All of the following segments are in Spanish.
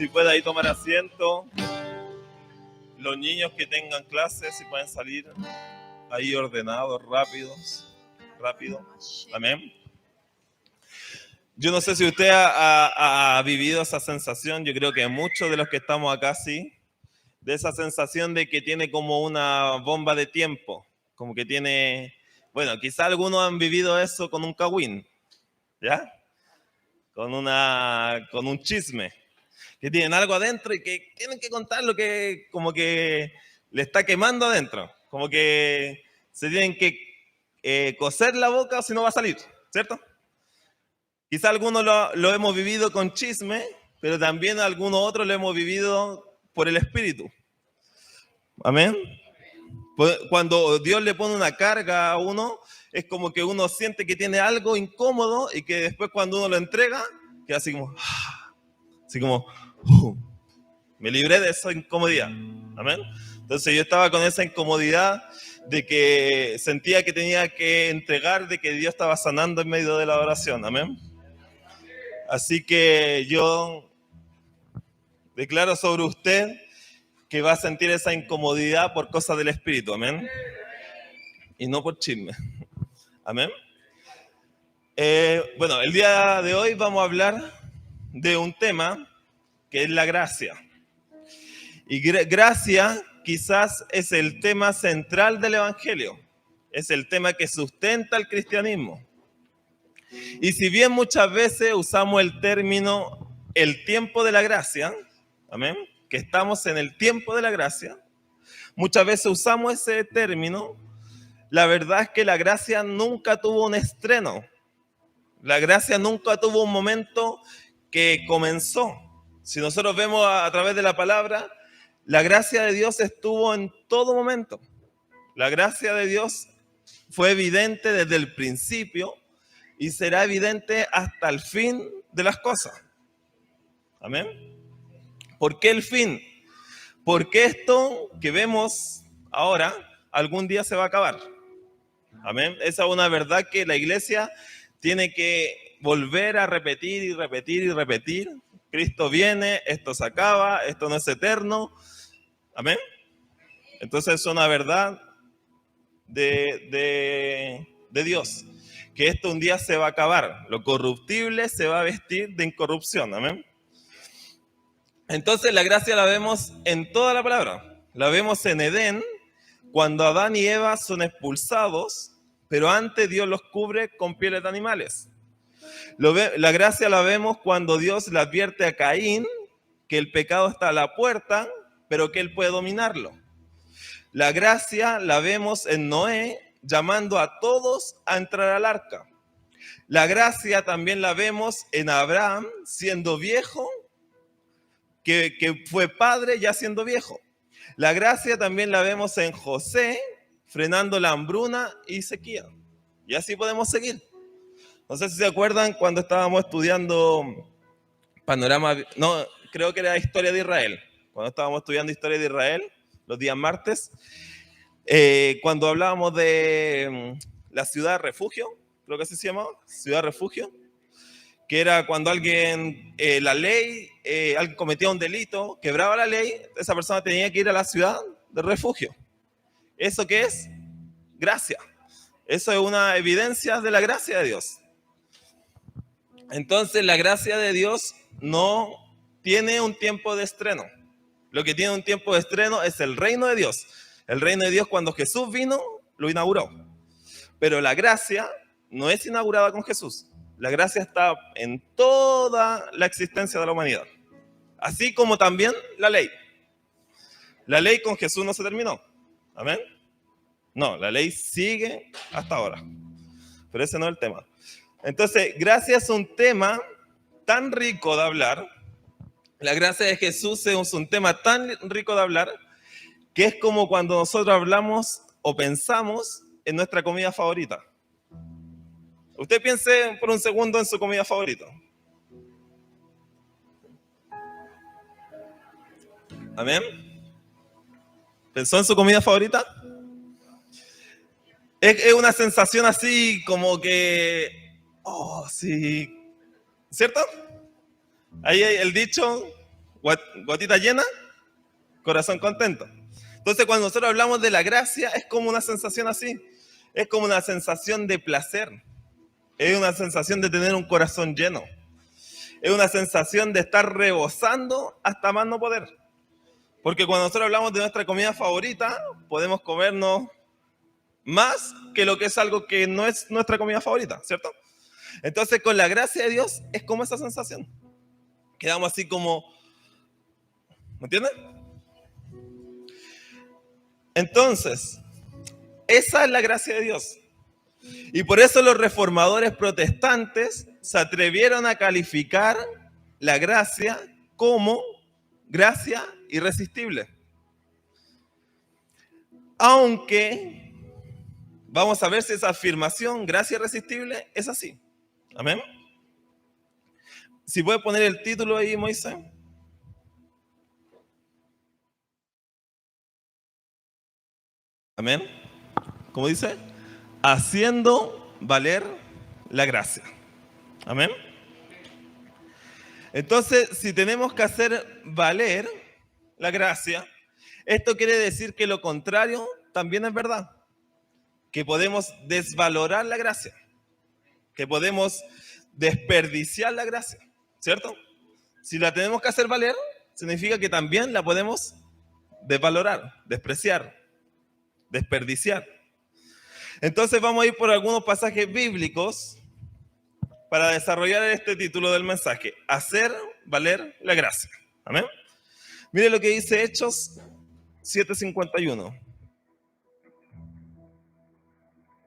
Si puede ahí tomar asiento. Los niños que tengan clases, si pueden salir ahí ordenados, rápido. Amén. Yo no sé si usted ha vivido esa sensación, yo creo que muchos de los que estamos acá sí, de esa sensación de que tiene como una bomba de tiempo, como que tiene, bueno, quizá algunos han vivido eso con un cagüín, ¿ya? Con un chisme, que tienen algo adentro y que tienen que contar lo que como que le está quemando adentro, como que se tienen que coser la boca o si no va a salir, ¿cierto? Quizá algunos lo hemos vivido con chisme, pero también algunos otros lo hemos vivido por el Espíritu. Amén. Cuando Dios le pone una carga a uno, es como que uno siente que tiene algo incómodo y que después cuando uno lo entrega, queda así como, me libré de esa incomodidad. Amén. Entonces yo estaba con esa incomodidad de que sentía que tenía que entregar, de que Dios estaba sanando en medio de la oración. Amén. Así que yo declaro sobre usted que va a sentir esa incomodidad por cosas del Espíritu, amén, y no por chisme, amén. Bueno, el día de hoy vamos a hablar de un tema que es la gracia. Y gracia quizás es el tema central del Evangelio, es el tema que sustenta el cristianismo. Y si bien muchas veces usamos el término el tiempo de la gracia, amén, que estamos en el tiempo de la gracia, muchas veces usamos ese término, la verdad es que la gracia nunca tuvo un estreno, la gracia nunca tuvo un momento que comenzó. Si nosotros vemos a través de la palabra, la gracia de Dios estuvo en todo momento. La gracia de Dios fue evidente desde el principio y será evidente hasta el fin de las cosas. Amén. ¿Por qué el fin? Porque esto que vemos ahora algún día se va a acabar. Amén. Esa es una verdad que la iglesia tiene que volver a repetir y repetir y repetir. Cristo viene, esto se acaba, esto no es eterno. Amén. Entonces es una verdad de Dios, que esto un día se va a acabar. Lo corruptible se va a vestir de incorrupción. Amén. Entonces la gracia la vemos en toda la palabra. La vemos en Edén, cuando Adán y Eva son expulsados, pero antes Dios los cubre con pieles de animales. La gracia la vemos cuando Dios le advierte a Caín que el pecado está a la puerta, pero que él puede dominarlo. La gracia la vemos en Noé, llamando a todos a entrar al arca. La gracia también la vemos en Abraham, siendo viejo, que fue padre ya siendo viejo. La gracia también la vemos en José, frenando la hambruna y sequía. Y así podemos seguir. No sé si se acuerdan cuando estábamos estudiando creo que era Historia de Israel. Cuando estábamos estudiando Historia de Israel, los días martes, cuando hablábamos de la ciudad refugio, creo que así se llamaba, ciudad refugio, que era cuando alguien, alguien cometía un delito, quebraba la ley, esa persona tenía que ir a la ciudad de refugio. ¿Eso qué es? Gracia. Eso es una evidencia de la gracia de Dios. Entonces la gracia de Dios no tiene un tiempo de estreno. Lo que tiene un tiempo de estreno es el reino de Dios. El reino de Dios, cuando Jesús vino, lo inauguró. Pero la gracia no es inaugurada con Jesús. La gracia está en toda la existencia de la humanidad. Así como también la ley. La ley con Jesús no se terminó. ¿Amén? No, la ley sigue hasta ahora. Pero ese no es el tema. Entonces, gracia es un tema tan rico de hablar. La gracia de Jesús es un tema tan rico de hablar que es como cuando nosotros hablamos o pensamos en nuestra comida favorita. Usted piense por un segundo en su comida favorita. ¿Amén? ¿Pensó en su comida favorita? Es una sensación así como que... Oh, sí. ¿Cierto? Ahí hay el dicho, Gotita llena, corazón contento. Entonces, cuando nosotros hablamos de la gracia, es como una sensación así. Es como una sensación de placer. Es una sensación de tener un corazón lleno. Es una sensación de estar rebosando hasta más no poder. Porque cuando nosotros hablamos de nuestra comida favorita, podemos comernos más que lo que es algo que no es nuestra comida favorita, ¿cierto? Entonces, con la gracia de Dios, es como esa sensación. Quedamos así como, ¿me entiendes? Entonces, esa es la gracia de Dios. Y por eso los reformadores protestantes se atrevieron a calificar la gracia como gracia irresistible. Aunque vamos a ver si esa afirmación, gracia irresistible, es así. Amén. Si puede poner el título ahí, Moisés. Amén. ¿Cómo dice? Haciendo valer la gracia. Amén. Entonces, si tenemos que hacer valer la gracia, esto quiere decir que lo contrario también es verdad. Que podemos desvalorar la gracia. Que podemos desperdiciar la gracia. ¿Cierto? Si la tenemos que hacer valer, significa que también la podemos desvalorar, despreciar, desperdiciar. Entonces vamos a ir por algunos pasajes bíblicos para desarrollar este título del mensaje, hacer valer la gracia. Amén. Mire lo que dice Hechos 7:51.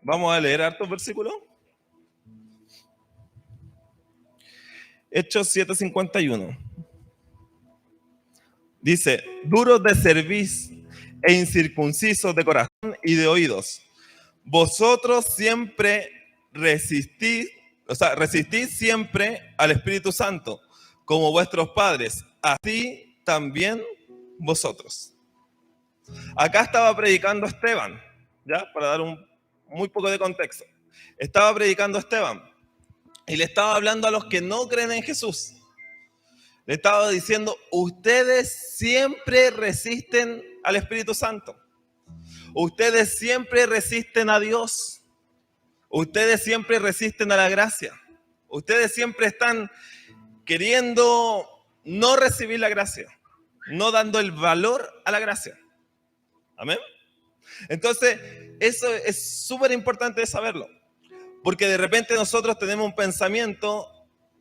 Vamos a leer hartos versículos. Hechos 7:51. Dice, duros de cerviz e incircuncisos de corazón y de oídos, vosotros siempre resistid siempre al Espíritu Santo, como vuestros padres, así también vosotros. Acá estaba predicando Esteban, ¿ya? Para dar muy poco de contexto. Estaba predicando Esteban y le estaba hablando a los que no creen en Jesús. Le estaba diciendo, ustedes siempre resisten al Espíritu Santo. Ustedes siempre resisten a Dios. Ustedes siempre resisten a la gracia. Ustedes siempre están queriendo no recibir la gracia, no dando el valor a la gracia. Amén. Entonces, eso es súper importante saberlo, porque de repente nosotros tenemos un pensamiento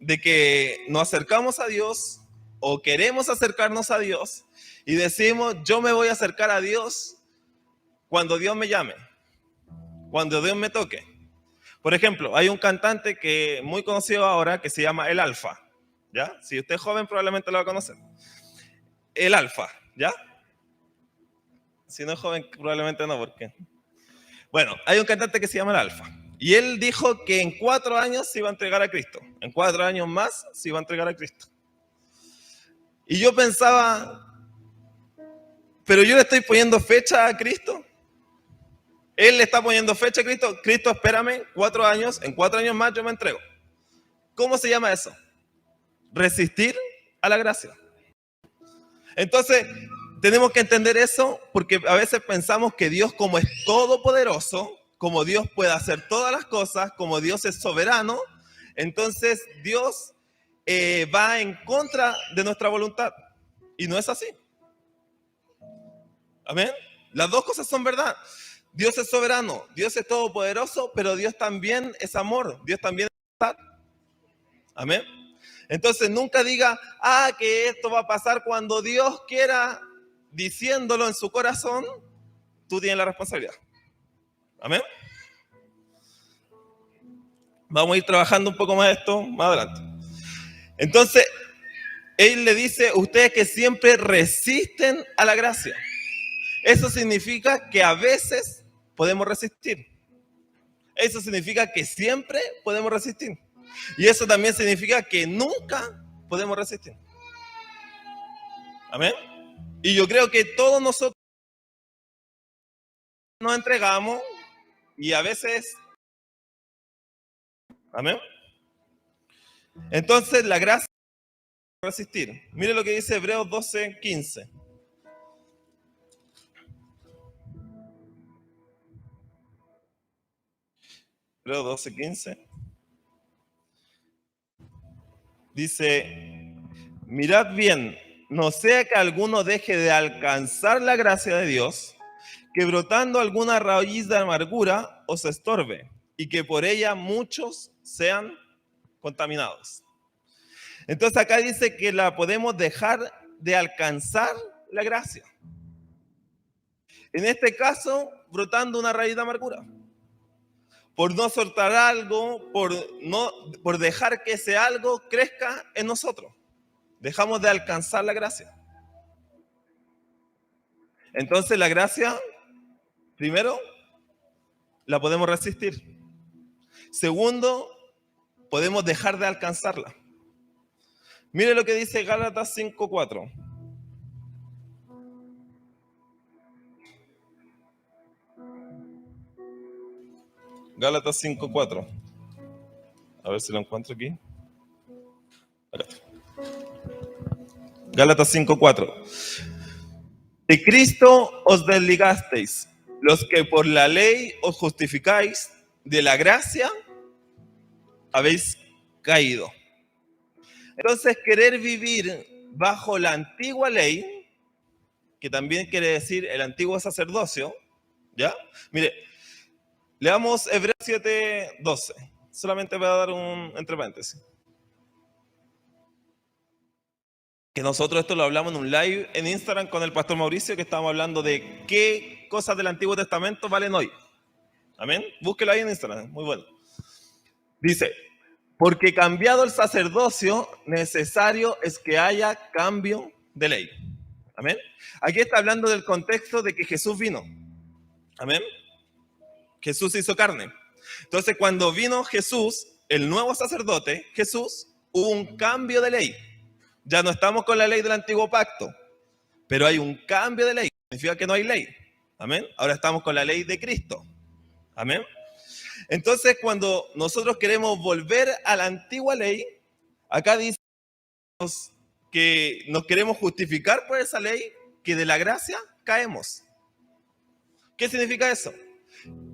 de que nos acercamos a Dios o queremos acercarnos a Dios y decimos, yo me voy a acercar a Dios cuando Dios me llame, cuando Dios me toque. Por ejemplo, hay un cantante que muy conocido ahora que se llama El Alfa, ¿ya? Si usted es joven probablemente lo va a conocer. El Alfa, ¿ya? Si no es joven probablemente no, porque... Bueno, hay un cantante que se llama El Alfa. Y él dijo que en 4 años se iba a entregar a Cristo. En 4 años más se iba a entregar a Cristo. Y yo pensaba, pero yo le estoy poniendo fecha a Cristo. Él le está poniendo fecha a Cristo. Cristo, espérame 4 años. En 4 años más yo me entrego. ¿Cómo se llama eso? Resistir a la gracia. Entonces, tenemos que entender eso porque a veces pensamos que Dios, como es todopoderoso, como Dios puede hacer todas las cosas, como Dios es soberano, entonces Dios va en contra de nuestra voluntad. Y no es así. Amén. Las dos cosas son verdad. Dios es soberano, Dios es todopoderoso, pero Dios también es amor, Dios también es voluntad. Amén. Entonces nunca diga, que esto va a pasar cuando Dios quiera, diciéndolo en su corazón, tú tienes la responsabilidad. Amén. Vamos a ir trabajando un poco más esto más adelante. Entonces, él le dice, ustedes que siempre resisten a la gracia. Eso significa que a veces podemos resistir. Eso significa que siempre podemos resistir. Y eso también significa que nunca podemos resistir. Amén. Y yo creo que todos nosotros nos entregamos y a veces... Amén. Entonces la gracia resistir. Mire lo que dice Hebreos 12:15. Hebreos 12:15. Dice, mirad bien, no sea que alguno deje de alcanzar la gracia de Dios, que brotando alguna raíz de amargura os estorbe, y que por ella muchos sean contaminados. Entonces acá dice que la podemos dejar de alcanzar la gracia. En este caso, brotando una raíz de amargura. Por no soltar algo, por dejar que ese algo crezca en nosotros. Dejamos de alcanzar la gracia. Entonces la gracia, primero, la podemos resistir. Segundo, podemos dejar de alcanzarla. Mire lo que dice Gálatas 5:4. Gálatas 5:4. A ver si lo encuentro aquí. Gálatas 5:4. De Cristo os desligasteis, los que por la ley os justificáis, de la gracia habéis caído. Entonces, querer vivir bajo la antigua ley, que también quiere decir el antiguo sacerdocio, ¿ya? Mire, leamos Hebreos 7:12. Solamente voy a dar un entre paréntesis. Que nosotros esto lo hablamos en un live en Instagram con el pastor Mauricio, que estábamos hablando de qué cosas del Antiguo Testamento valen hoy. Amén. Búsquelo ahí en Instagram, muy bueno. Dice, porque cambiado el sacerdocio, necesario es que haya cambio de ley. Amén. Aquí está hablando del contexto de que Jesús vino. Amén. Jesús hizo carne. Entonces, cuando vino Jesús, el nuevo sacerdote, Jesús, hubo un cambio de ley. Ya no estamos con la ley del antiguo pacto, pero hay un cambio de ley. Significa que no hay ley. Amén. Ahora estamos con la ley de Cristo. Amén. Entonces, cuando nosotros queremos volver a la antigua ley, acá dice que nos queremos justificar por esa ley, que de la gracia caemos. ¿Qué significa eso?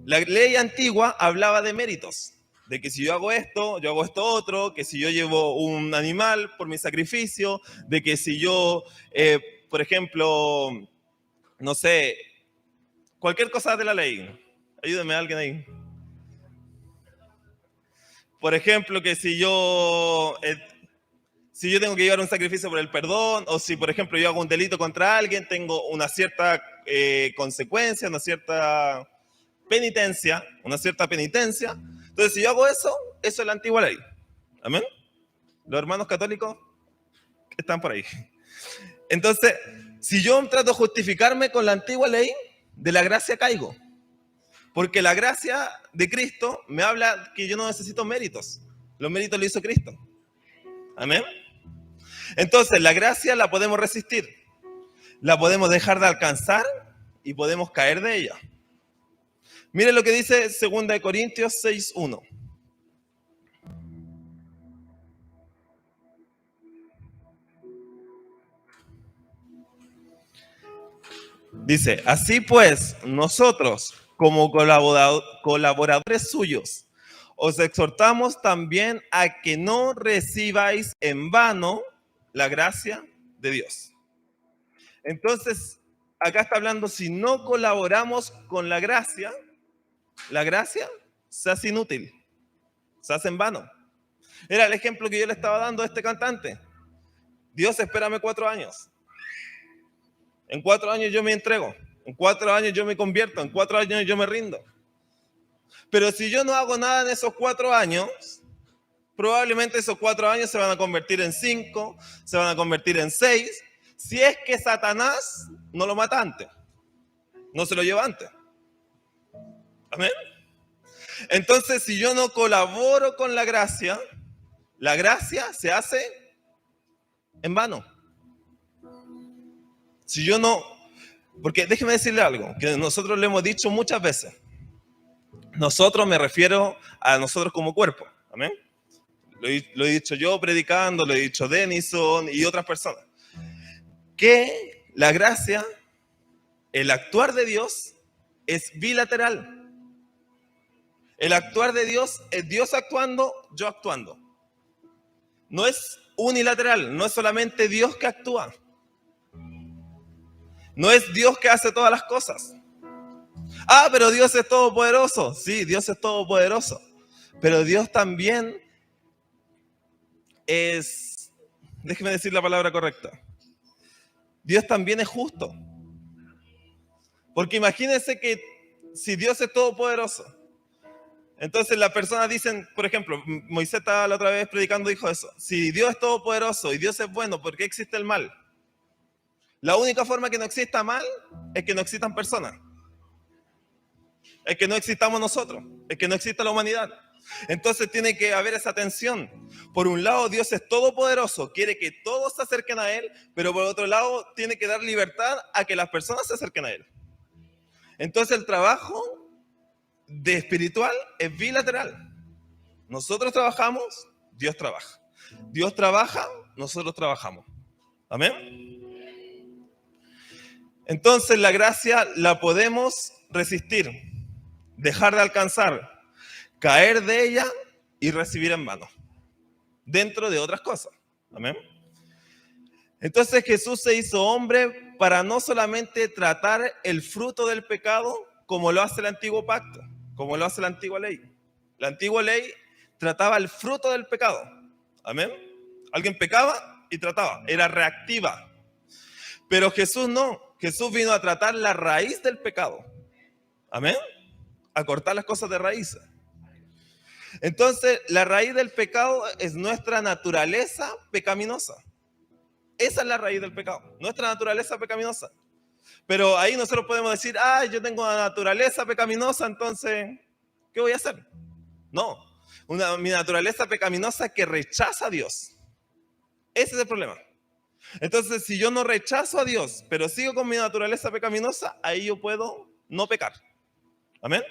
La ley antigua hablaba de méritos. De que si yo hago esto otro, que si yo llevo un animal por mi sacrificio, de que si yo, por ejemplo, no sé, cualquier cosa de la ley. Ayúdeme a alguien ahí. Por ejemplo, que si yo tengo que llevar un sacrificio por el perdón, o si, por ejemplo, yo hago un delito contra alguien, tengo una cierta consecuencia, una cierta penitencia. Entonces, si yo hago eso es la antigua ley. Amén. Los hermanos católicos están por ahí. Entonces, si yo trato de justificarme con la antigua ley, de la gracia caigo. Porque la gracia de Cristo me habla que yo no necesito méritos. Los méritos lo hizo Cristo. Amén. Entonces, la gracia la podemos resistir. La podemos dejar de alcanzar y podemos caer de ella. Mire lo que dice 2 Corintios 6:1. Dice, así pues, nosotros, como colaboradores suyos, os exhortamos también a que no recibáis en vano la gracia de Dios. Entonces, acá está hablando, si no colaboramos con la gracia se hace inútil, se hace en vano. Era el ejemplo que yo le estaba dando a este cantante. Dios, espérame 4 años. En 4 años yo me entrego. En 4 años yo me convierto. En 4 años yo me rindo. Pero si yo no hago nada en esos 4 años, probablemente esos 4 años se van a convertir en 5, se van a convertir en 6, si es que Satanás no lo mata antes, no se lo lleva antes. Amén. Entonces, si yo no colaboro con la gracia se hace en vano. Si yo no, porque déjeme decirle algo, que nosotros le hemos dicho muchas veces. Nosotros, me refiero a nosotros como cuerpo. Amén. lo he dicho yo predicando, lo he dicho Denison y otras personas, que la gracia, el actuar de Dios es bilateral. El actuar de Dios es Dios actuando, yo actuando. No es unilateral, no es solamente Dios que actúa. No es Dios que hace todas las cosas. Ah, pero Dios es todopoderoso. Sí, Dios es todopoderoso. Pero Dios también es, déjeme decir la palabra correcta. Dios también es justo. Porque imagínense que si Dios es todopoderoso, entonces las personas dicen, por ejemplo, Moisés estaba la otra vez predicando, dijo eso. Si Dios es todopoderoso y Dios es bueno, ¿por qué existe el mal? La única forma que no exista mal es que no existan personas. Es que no existamos nosotros. Es que no exista la humanidad. Entonces tiene que haber esa tensión. Por un lado, Dios es todopoderoso, quiere que todos se acerquen a Él, pero por otro lado, tiene que dar libertad a que las personas se acerquen a Él. Entonces el trabajo de espiritual es bilateral. Nosotros trabajamos, Dios trabaja. Dios trabaja, nosotros trabajamos. ¿Amén? Entonces la gracia la podemos resistir, dejar de alcanzar, caer de ella y recibir en vano, dentro de otras cosas. ¿Amén? Entonces Jesús se hizo hombre para no solamente tratar el fruto del pecado como lo hace el antiguo pacto, como lo hace la antigua ley. La antigua ley trataba el fruto del pecado. ¿Amén? Alguien pecaba y trataba, era reactiva. Pero Jesús no. Jesús vino a tratar la raíz del pecado. ¿Amén? A cortar las cosas de raíz. Entonces, la raíz del pecado es nuestra naturaleza pecaminosa. Esa es la raíz del pecado, nuestra naturaleza pecaminosa. Pero ahí nosotros podemos decir, yo tengo una naturaleza pecaminosa, entonces, ¿qué voy a hacer? No, mi naturaleza pecaminosa que rechaza a Dios. Ese es el problema. Entonces, si yo no rechazo a Dios, pero sigo con mi naturaleza pecaminosa, ahí yo puedo no pecar. ¿Amén?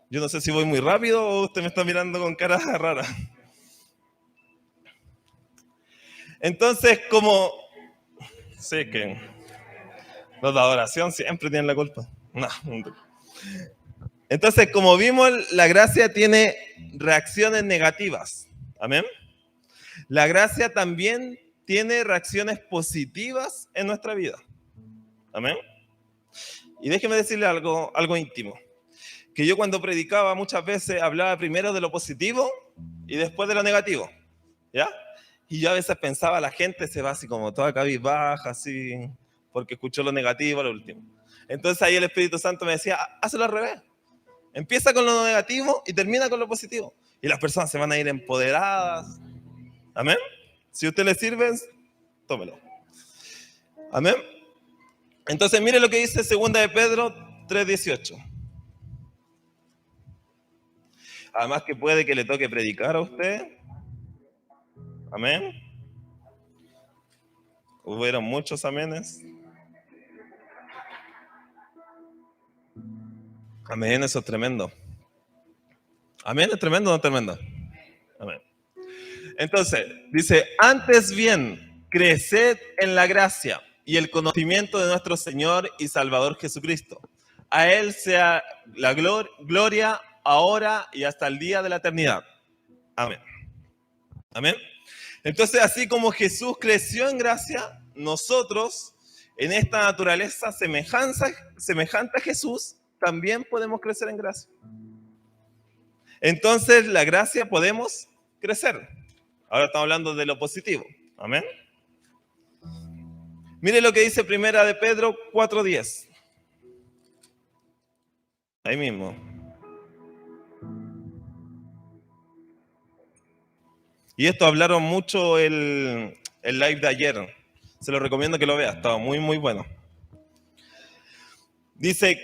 Yo no sé si voy muy rápido o usted me está mirando con cara rara. Entonces, como sé que los de adoración siempre tienen la culpa. No. Entonces, como vimos, la gracia tiene reacciones negativas. ¿Amén? La gracia también tiene reacciones positivas en nuestra vida. ¿Amén? Y déjeme decirle algo íntimo. Que yo cuando predicaba muchas veces hablaba primero de lo positivo y después de lo negativo. ¿Ya? Y yo a veces pensaba, la gente se va así como toda cabizbaja, así, porque escuchó lo negativo lo último. Entonces ahí el Espíritu Santo me decía, hazlo al revés. Empieza con lo negativo y termina con lo positivo. Y las personas se van a ir empoderadas. ¿Amén? Si a usted le sirve, tómelo. ¿Amén? Entonces mire lo que dice 2 de Pedro 3:18. Además que puede que le toque predicar a usted. Amén. Hubieron muchos amenes. Amén, eso es tremendo. Amén, es tremendo o no tremendo. Amén. Entonces, dice, antes bien, creced en la gracia y el conocimiento de nuestro Señor y Salvador Jesucristo. A Él sea la gloria ahora y hasta el día de la eternidad. Amén. Amén. Entonces, así como Jesús creció en gracia, nosotros, en esta naturaleza semejante a Jesús, también podemos crecer en gracia. Entonces, la gracia podemos crecer. Ahora estamos hablando de lo positivo. Amén. Mire lo que dice 1 de Pedro 4:10. Ahí mismo. Y esto hablaron mucho el live de ayer. Se lo recomiendo que lo vea. Estaba muy, muy bueno. Dice,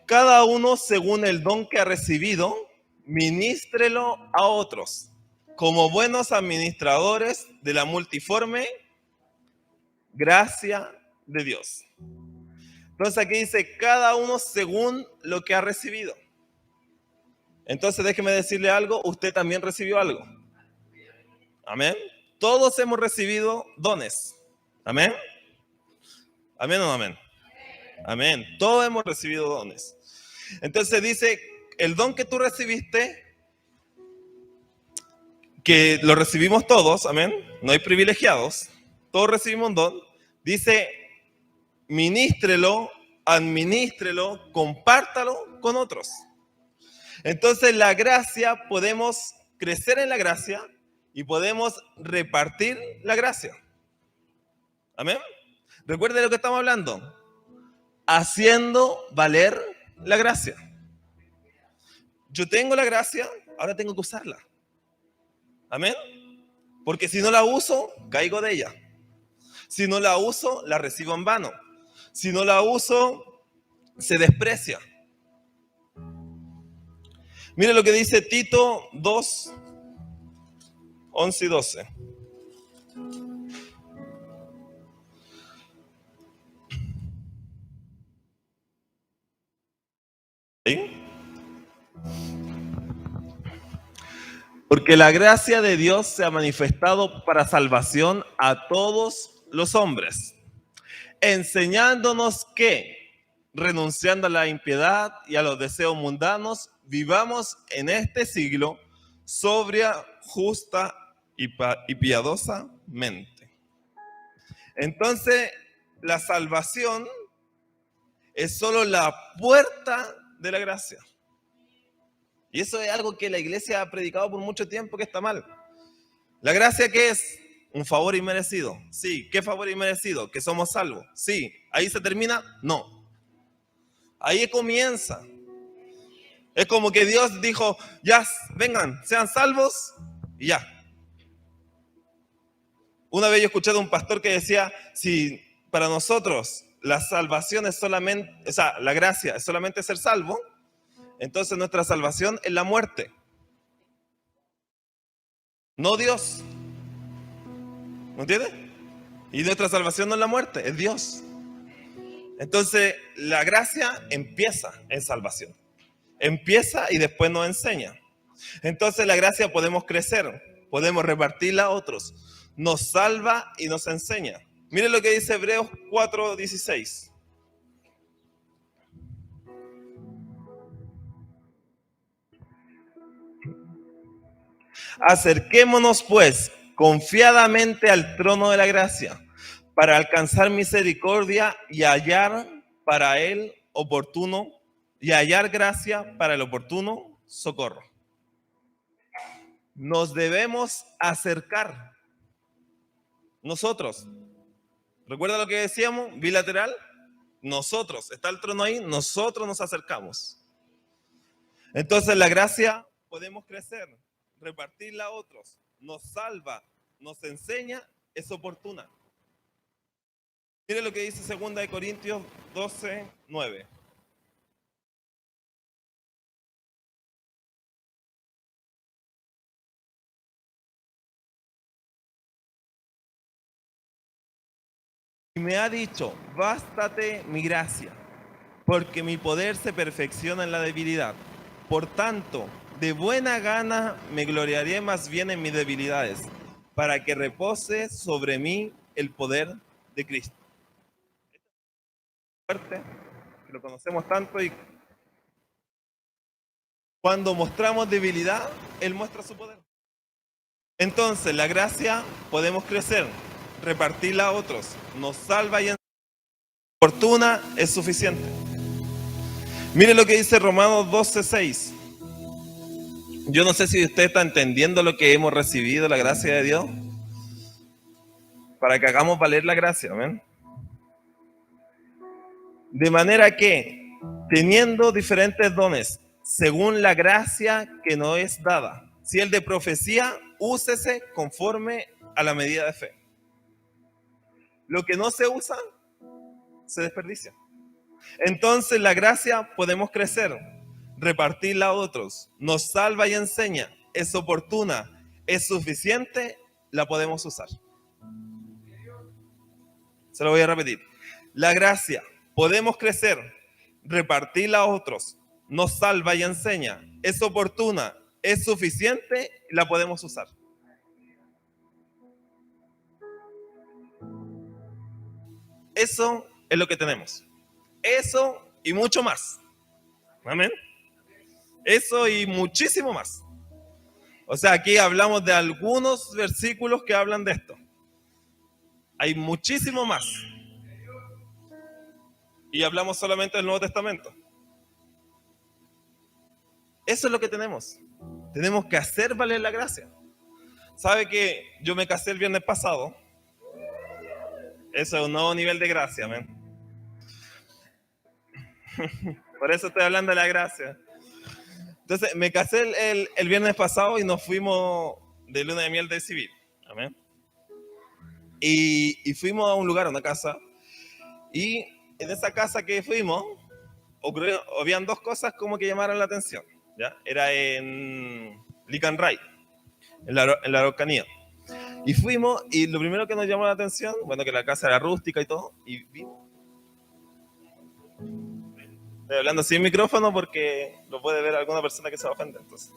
cada uno según el don que ha recibido, ministrelo a otros, como buenos administradores de la multiforme gracia de Dios. Entonces aquí dice, cada uno según lo que ha recibido. Entonces déjeme decirle algo, usted también recibió algo. Amén. Todos hemos recibido dones. Amén. Amén o no amén. Amén. Todos hemos recibido dones. Entonces dice, el don que tú recibiste, que lo recibimos todos, amén, no hay privilegiados, todos recibimos un don, dice, ministrelo, administrelo, compártalo con otros. Entonces la gracia, podemos crecer en la gracia y podemos repartir la gracia. Amén. Recuerde lo que estamos hablando, haciendo valer la gracia. Yo tengo la gracia, ahora tengo que usarla. Amén. Porque si no la uso, caigo de ella. Si no la uso, la recibo en vano. Si no la uso, se desprecia. Mire lo que dice Tito 2, 11 y 12. ¿Sí? Porque la gracia de Dios se ha manifestado para salvación a todos los hombres, enseñándonos que, renunciando a la impiedad y a los deseos mundanos, vivamos en este siglo sobria, justa y piadosamente. Entonces, la salvación es solo la puerta de la gracia. Y eso es algo que la iglesia ha predicado por mucho tiempo que está mal. ¿La gracia qué es? Un favor inmerecido. Sí. ¿Qué favor inmerecido? Que somos salvos. Sí. ¿Ahí se termina? No. Ahí comienza. Es como que Dios dijo, ya, vengan, sean salvos y ya. Una vez yo escuché de un pastor que decía, si para nosotros la salvación es solamente, o sea, la gracia es solamente ser salvo, entonces nuestra salvación es la muerte. No Dios. ¿Me entiendes? Y nuestra salvación no es la muerte, es Dios. Entonces, la gracia empieza en salvación. Empieza y después nos enseña. Entonces, la gracia podemos crecer, podemos repartirla a otros. Nos salva y nos enseña. Miren lo que dice Hebreos 4:16. Acerquémonos pues confiadamente al trono de la gracia para alcanzar misericordia y hallar para él oportuno y hallar gracia para el oportuno socorro. Nos debemos acercar nosotros. ¿Recuerda lo que decíamos? Bilateral. Nosotros, está el trono ahí, nosotros nos acercamos. Entonces la gracia podemos crecer, repartirla a otros, nos salva, nos enseña, es oportuna. Mire lo que dice 2 Corintios 12:9. Y me ha dicho, bástate mi gracia, porque mi poder se perfecciona en la debilidad. Por tanto, de buena gana me gloriaré más bien en mis debilidades, para que repose sobre mí el poder de Cristo. Fuerte, que lo conocemos tanto, y cuando mostramos debilidad, Él muestra su poder. Entonces, la gracia podemos crecer, repartirla a otros, nos salva y en fortuna es suficiente. Mire lo que dice Romanos 12:6. Yo no sé si usted está entendiendo lo que hemos recibido, la gracia de Dios, para que hagamos valer la gracia, ¿ven? De manera que, teniendo diferentes dones, según la gracia que nos es dada, si el de profecía, úsese conforme a la medida de fe. Lo que no se usa, se desperdicia. Entonces la gracia podemos crecer, repartirla a otros, nos salva y enseña, es oportuna, es suficiente, la podemos usar. Se lo voy a repetir. La gracia podemos crecer, repartirla a otros, nos salva y enseña, es oportuna, es suficiente y la podemos usar. Eso es lo que tenemos. Eso y mucho más. Amén. Eso y muchísimo más. O sea, aquí hablamos de algunos versículos que hablan de esto. Hay muchísimo más. Y hablamos solamente del Nuevo Testamento. Eso es lo que tenemos. Tenemos que hacer valer la gracia. ¿Sabe que yo me casé el viernes pasado? Eso es un nuevo nivel de gracia, amén. Por eso estoy hablando de la gracia. Entonces, me casé el viernes pasado y nos fuimos de luna de miel de civil. Amén. Y fuimos a un lugar, a una casa. Y en esa casa que fuimos, habían dos cosas como que llamaron la atención. ¿Ya? Era en Licanray, en la Araucanía. Y fuimos, y lo primero que nos llamó la atención, bueno, que la casa era rústica y todo, y vimos. Estoy hablando sin micrófono porque lo puede ver alguna persona que se va a ofender. Entonces.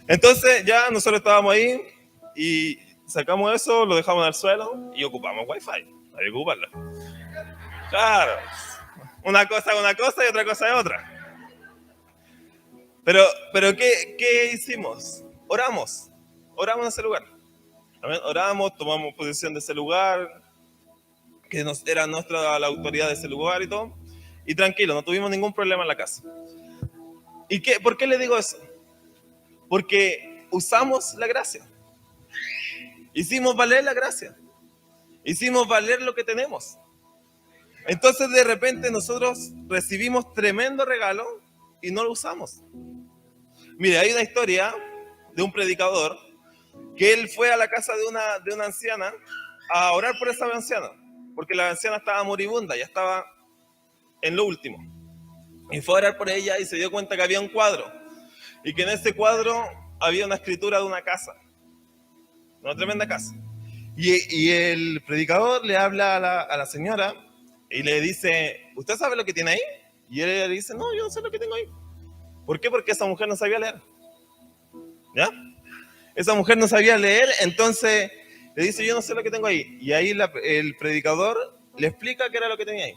Entonces ya nosotros estábamos ahí y sacamos eso, lo dejamos en el suelo y ocupamos Wi-Fi. Hay que ocuparlo. Claro. Una cosa es una cosa y otra cosa es otra. Pero ¿qué hicimos? Oramos en ese lugar. Oramos, tomamos posesión de ese lugar, que era la autoridad de ese lugar y todo. Y tranquilo, no tuvimos ningún problema en la casa. ¿Por qué le digo eso? Porque usamos la gracia. Hicimos valer la gracia. Hicimos valer lo que tenemos. Entonces de repente nosotros recibimos tremendo regalo y no lo usamos. Mire, hay una historia de un predicador que él fue a la casa de una anciana a orar por esa anciana, porque la anciana estaba moribunda, ya estaba en lo último. Y fue a orar por ella y se dio cuenta que había un cuadro y que en ese cuadro había una escritura de una casa, una tremenda casa. Y el predicador le habla a la señora y le dice, ¿usted sabe lo que tiene ahí? Y ella le dice, no, yo no sé lo que tengo ahí. ¿Por qué? Porque esa mujer no sabía leer. ¿Ya? Esa mujer no sabía leer, entonces le dice, yo no sé lo que tengo ahí. Y ahí el predicador le explica qué era lo que tenía ahí.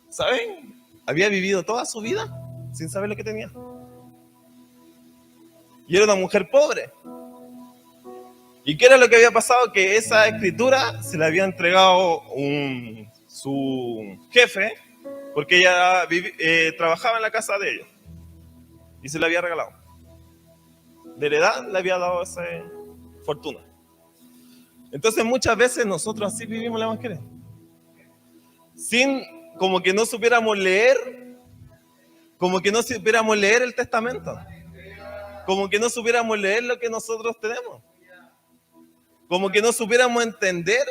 ¿Saben? Había vivido toda su vida sin saber lo que tenía. Y era una mujer pobre. ¿Y qué era lo que había pasado? Que esa escritura se la había entregado su jefe, porque ella trabajaba en la casa de ellos. Y se la había regalado. De heredad le había dado esa fortuna. Entonces muchas veces nosotros así vivimos el evangelio. Como que no supiéramos leer, como que no supiéramos leer el testamento, como que no supiéramos leer lo que nosotros tenemos, como que no supiéramos entender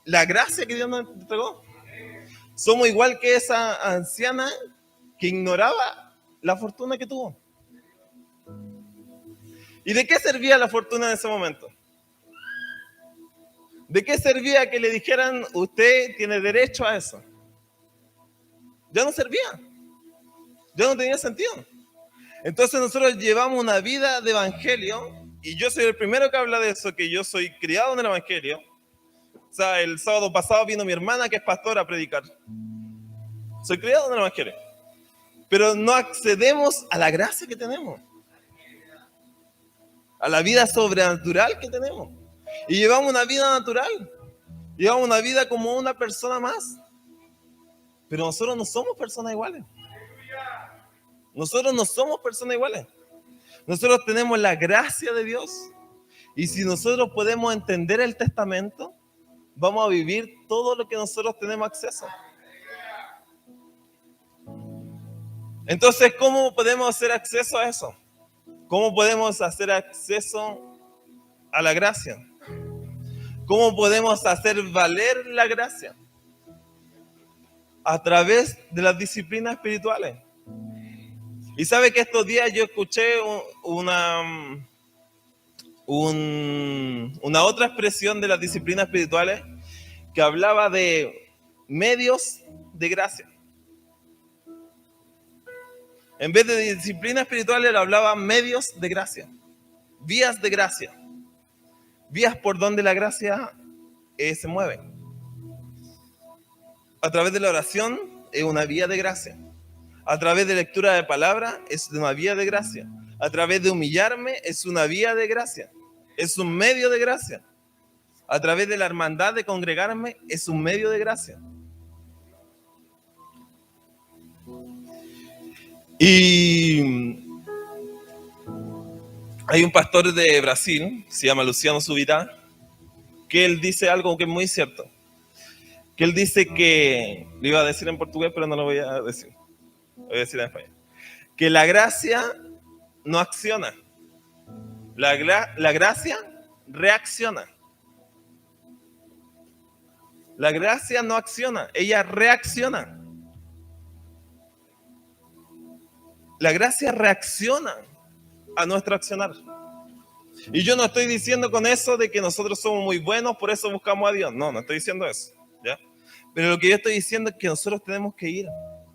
la gracia que Dios nos entregó. Somos igual que esa anciana que ignoraba la fortuna que tuvo. ¿Y de qué servía la fortuna en ese momento? ¿De qué servía que le dijeran, usted tiene derecho a eso? Ya no servía. Ya no tenía sentido. Entonces nosotros llevamos una vida de evangelio, y yo soy el primero que habla de eso, que yo soy criado en el evangelio. O sea, el sábado pasado vino mi hermana, que es pastora, a predicar. Soy criado en el evangelio. Pero no accedemos a la gracia que tenemos, a la vida sobrenatural que tenemos. Y llevamos una vida natural. Llevamos una vida como una persona más. Pero nosotros no somos personas iguales. Nosotros no somos personas iguales. Nosotros tenemos la gracia de Dios. Y si nosotros podemos entender el testamento, vamos a vivir todo lo que nosotros tenemos acceso. Entonces, ¿cómo podemos hacer acceso a eso? ¿Cómo podemos hacer acceso a la gracia? ¿Cómo podemos hacer valer la gracia? A través de las disciplinas espirituales. Y sabe que estos días yo escuché una otra expresión de las disciplinas espirituales que hablaba de medios de gracia. En vez de disciplina espiritual, él hablaba medios de gracia, vías de gracia, vías por donde la gracia se mueve. A través de la oración es una vía de gracia. A través de lectura de palabra es una vía de gracia. A través de humillarme es una vía de gracia. Es un medio de gracia. A través de la hermandad de congregarme es un medio de gracia. Y hay un pastor de Brasil, se llama Luciano Subirá, que él dice algo que es muy cierto. Que él dice que, lo iba a decir en portugués, pero no lo voy a decir. Lo voy a decir en español. Que la gracia no acciona. La gracia reacciona. La gracia no acciona, ella reacciona. La gracia reacciona a nuestro accionar. Y yo no estoy diciendo con eso de que nosotros somos muy buenos, por eso buscamos a Dios. No, no estoy diciendo eso, ¿ya? Pero lo que yo estoy diciendo es que nosotros tenemos que ir,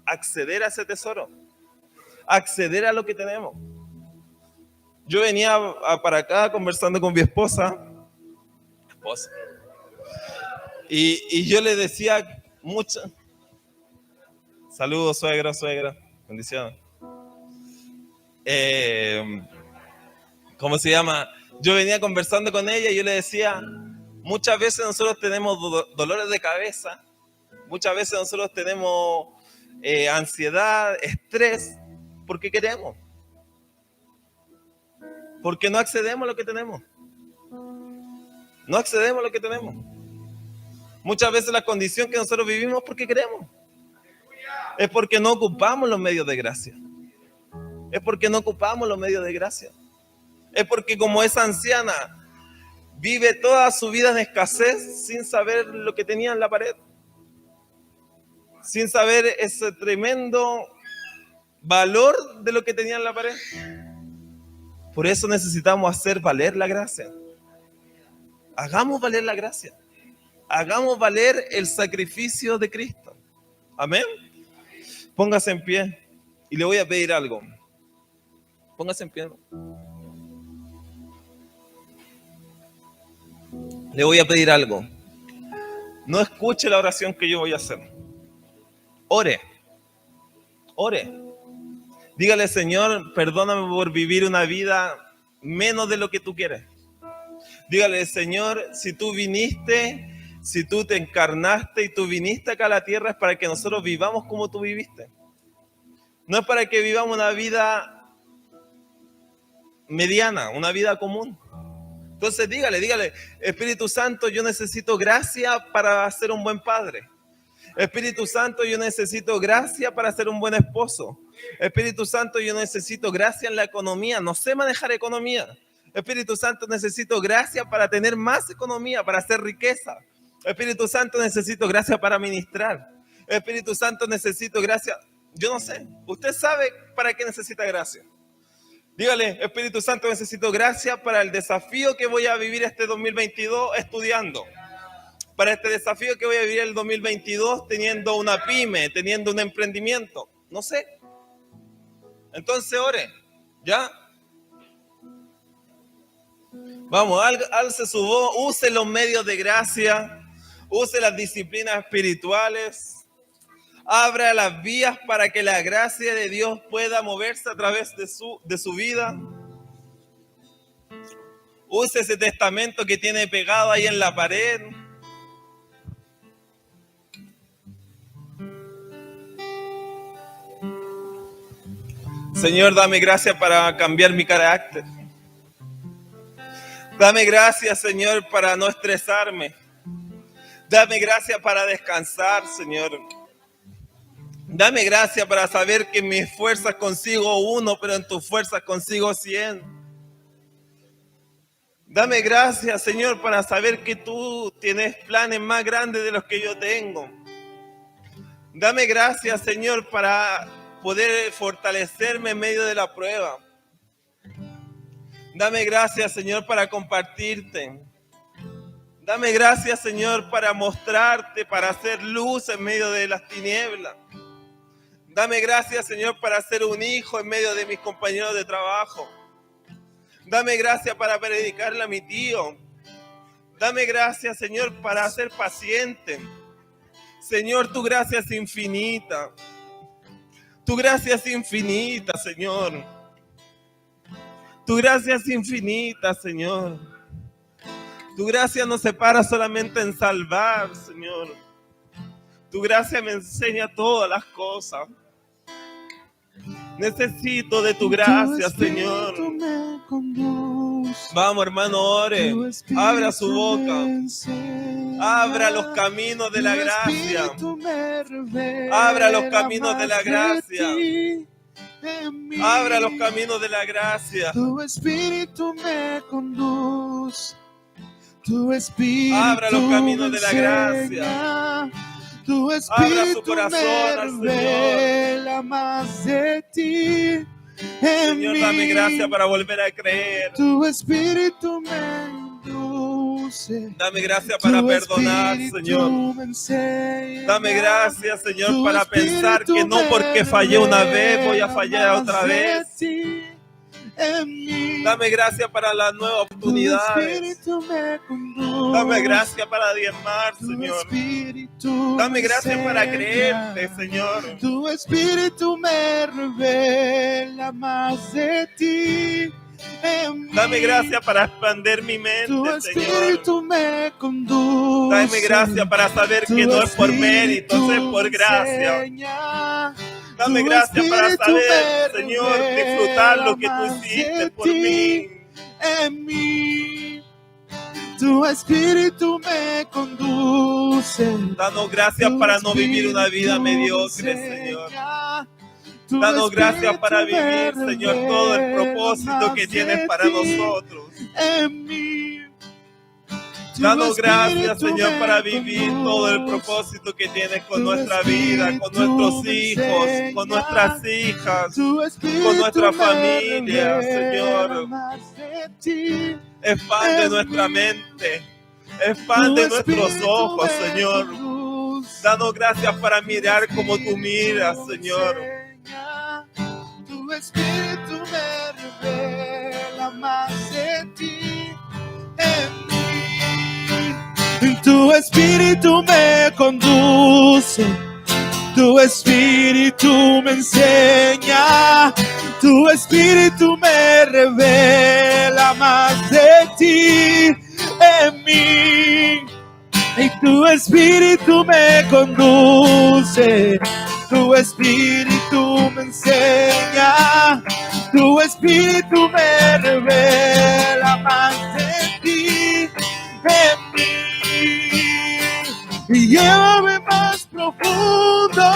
acceder a ese tesoro, acceder a lo que tenemos. Yo venía para acá conversando con mi esposa. Y yo le decía mucho. Saludos, suegra, bendiciones. ¿Cómo se llama? Yo venía conversando con ella y yo le decía, muchas veces nosotros tenemos dolores de cabeza, muchas veces nosotros tenemos ansiedad, estrés, porque queremos. Porque no accedemos a lo que tenemos. No accedemos a lo que tenemos. Muchas veces la condición que nosotros vivimos es porque queremos. Es porque no ocupamos los medios de gracia. Es porque no ocupamos los medios de gracia. Es porque como esa anciana vive toda su vida en escasez sin saber lo que tenía en la pared. Sin saber ese tremendo valor de lo que tenía en la pared. Por eso necesitamos hacer valer la gracia. Hagamos valer la gracia. Hagamos valer el sacrificio de Cristo. Amén. Póngase en pie y le voy a pedir algo. Póngase en pie. Le voy a pedir algo. No escuche la oración que yo voy a hacer. Ore. Ore. Dígale, Señor, perdóname por vivir una vida menos de lo que tú quieres. Dígale, Señor, si tú viniste, si tú te encarnaste y tú viniste acá a la tierra es para que nosotros vivamos como tú viviste. No es para que vivamos una vida mediana, una vida común. Entonces dígale, Espíritu Santo, yo necesito gracia para ser un buen padre. Espíritu Santo, yo necesito gracia para ser un buen esposo. Espíritu Santo, yo necesito gracia en la economía. No sé manejar economía. Espíritu Santo, necesito gracia para tener más economía, para hacer riqueza. Espíritu Santo, necesito gracia para ministrar. Espíritu Santo, necesito gracia. Yo no sé. Usted sabe para qué necesita gracia. Dígale, Espíritu Santo, necesito gracia para el desafío que voy a vivir este 2022 estudiando. Para este desafío que voy a vivir el 2022 teniendo una pyme, teniendo un emprendimiento. No sé. Entonces ore. ¿Ya? Vamos, alce su voz, use los medios de gracia, use las disciplinas espirituales. Abra las vías para que la gracia de Dios pueda moverse a través de su vida. Use ese testamento que tiene pegado ahí en la pared. Señor, dame gracia para cambiar mi carácter. Dame gracia, Señor, para no estresarme. Dame gracia para descansar, Señor. Dame gracia para saber que en mis fuerzas consigo 1, pero en tus fuerzas consigo 100. Dame gracia, Señor, para saber que tú tienes planes más grandes de los que yo tengo. Dame gracia, Señor, para poder fortalecerme en medio de la prueba. Dame gracias, Señor, para compartirte. Dame gracias, Señor, para mostrarte, para hacer luz en medio de las tinieblas. Dame gracias, Señor, para ser un hijo en medio de mis compañeros de trabajo. Dame gracias para predicarle a mi tío. Dame gracias, Señor, para ser paciente. Señor, tu gracia es infinita. Tu gracia es infinita, Señor. Tu gracia es infinita, Señor. Tu gracia no se para solamente en salvar, Señor. Tu gracia me enseña todas las cosas. Necesito de tu gracia, Señor. Vamos, hermano, ore. Abra su boca. Abra los caminos de la gracia. Abra los caminos de la gracia. Abra los caminos de la gracia. Tu espíritu me conduce. Tu espíritu abra los caminos de la gracia. Tu espíritu abra su corazón al Señor. Más de ti. Señor, dame gracia para volver a creer. Tu espíritu me induce. Dame gracia para perdonar, Señor. Dame gracia, Señor, para pensar que no porque fallé una vez voy a fallar otra vez. Dame gracia para las nuevas oportunidades. Dame gracia para diezmar, Señor. Dame gracia para creerte, Señor. Tu espíritu me revela más de ti. Dame gracia para expandir mi mente, tu espíritu Señor. Me conduce. Dame gracia para saber que no es por mérito, es por gracia. Dame gracia para saber, Señor, disfrutar lo que tú hiciste por mí. En mí, tu espíritu me conduce. Danos gracias para no vivir una vida mediocre, Señor. Danos gracias para vivir, Señor, todo el propósito que tienes para nosotros. En mí. Danos gracias, Señor, para vivir todo el propósito que tienes con nuestra vida, con nuestros hijos, con nuestras hijas, con nuestra familia, Señor. Expande nuestra mente, expande nuestros ojos, Señor. Danos gracias para mirar como tú miras, Señor. Tu espíritu me revela más de ti. Tu espíritu me conduce, tu espíritu me enseña, tu espíritu me revela más de ti en mí. Y tu espíritu me conduce, tu espíritu me enseña, tu espíritu me revela más de ti en mí. Y llévame más profundo,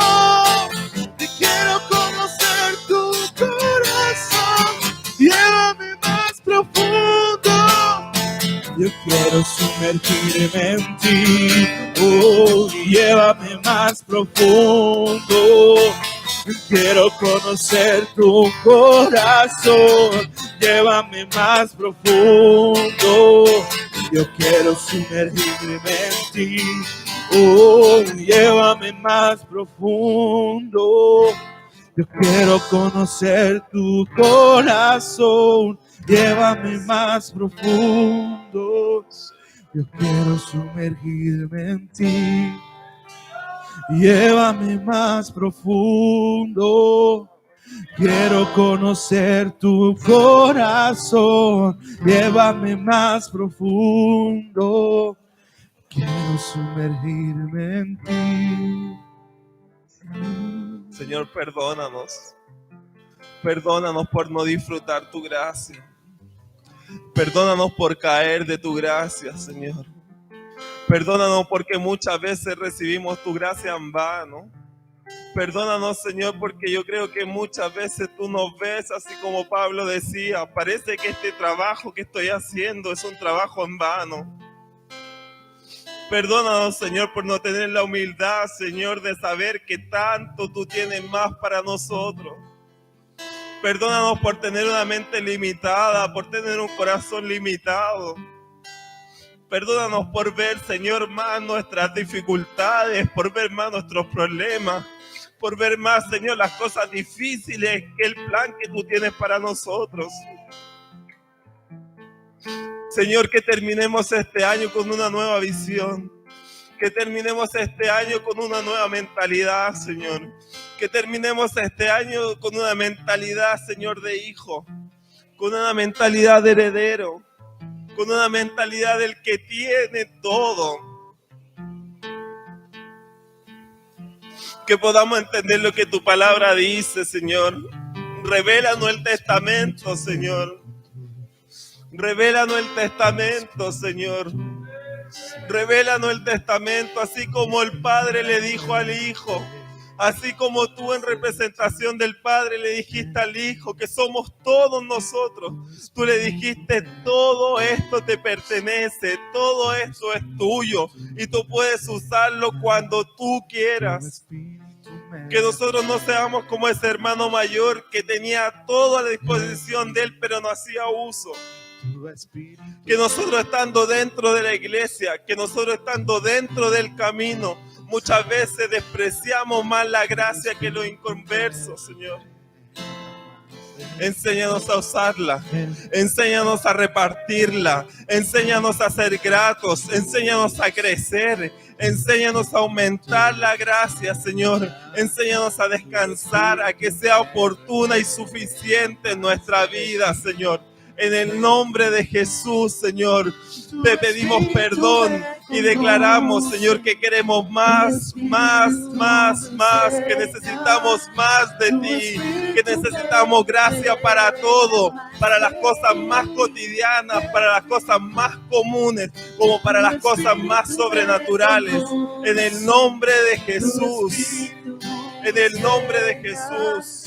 te quiero conocer tu corazón. Llévame más profundo, yo quiero sumergirme en ti. Oh, llévame más profundo, quiero conocer tu corazón. Llévame más profundo, yo quiero sumergirme en ti. Oh, llévame más profundo, yo quiero conocer tu corazón. Llévame más profundo, yo quiero sumergirme en ti. Llévame más profundo, quiero conocer tu corazón. Llévame más profundo, quiero sumergirme en ti. Señor, perdónanos. Perdónanos por no disfrutar tu gracia. Perdónanos por caer de tu gracia, Señor. Perdónanos porque muchas veces recibimos tu gracia en vano. Perdónanos, Señor, porque yo creo que muchas veces tú nos ves así como Pablo decía. Parece que este trabajo que estoy haciendo es un trabajo en vano. Perdónanos, Señor, por no tener la humildad, Señor, de saber que tanto tú tienes más para nosotros. Perdónanos por tener una mente limitada, por tener un corazón limitado. Perdónanos por ver, Señor, más nuestras dificultades, por ver más nuestros problemas, por ver más, Señor, las cosas difíciles que el plan que tú tienes para nosotros. Señor, que terminemos este año con una nueva visión. Que terminemos este año con una nueva mentalidad, Señor. Que terminemos este año con una mentalidad, Señor, de hijo. Con una mentalidad de heredero. Con una mentalidad del que tiene todo. Que podamos entender lo que tu palabra dice, Señor. Revélanos el testamento, Señor. Revélanos el testamento, Señor. Revélanos el testamento, así como el Padre le dijo al Hijo, así como tú en representación del Padre le dijiste al Hijo que somos todos nosotros. Tú le dijiste, todo esto te pertenece, todo esto es tuyo y tú puedes usarlo cuando tú quieras. Que nosotros no seamos como ese hermano mayor que tenía todo a la disposición de él, pero no hacía uso. Que nosotros estando dentro de la iglesia, que nosotros estando dentro del camino, muchas veces despreciamos más la gracia que los inconversos, Señor. Enséñanos a usarla, enséñanos a repartirla, enséñanos a ser gratos, enséñanos a crecer, enséñanos a aumentar la gracia, Señor. Enséñanos a descansar, a que sea oportuna y suficiente en nuestra vida, Señor. En el nombre de Jesús, Señor, te pedimos perdón y declaramos, Señor, que queremos más, que necesitamos más de ti, que necesitamos gracia para todo, para las cosas más cotidianas, para las cosas más comunes, como para las cosas más sobrenaturales. En el nombre de Jesús, en el nombre de Jesús.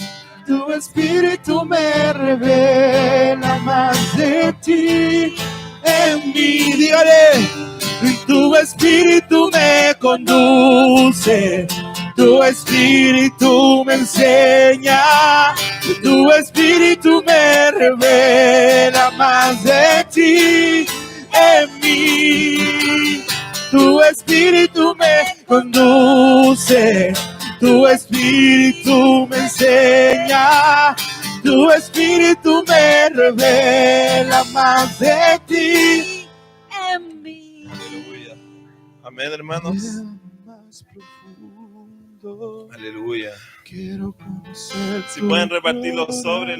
Tu espíritu me revela más de ti en mi diario. Y tu espíritu me conduce, tu espíritu me enseña, tu espíritu me revela más de ti en mí. Tu espíritu me conduce, tu espíritu me enseña, tu espíritu me revela más de ti en mí. Aleluya. Amén, hermanos. Aleluya. Quiero conocer. Si pueden repartir los sobres.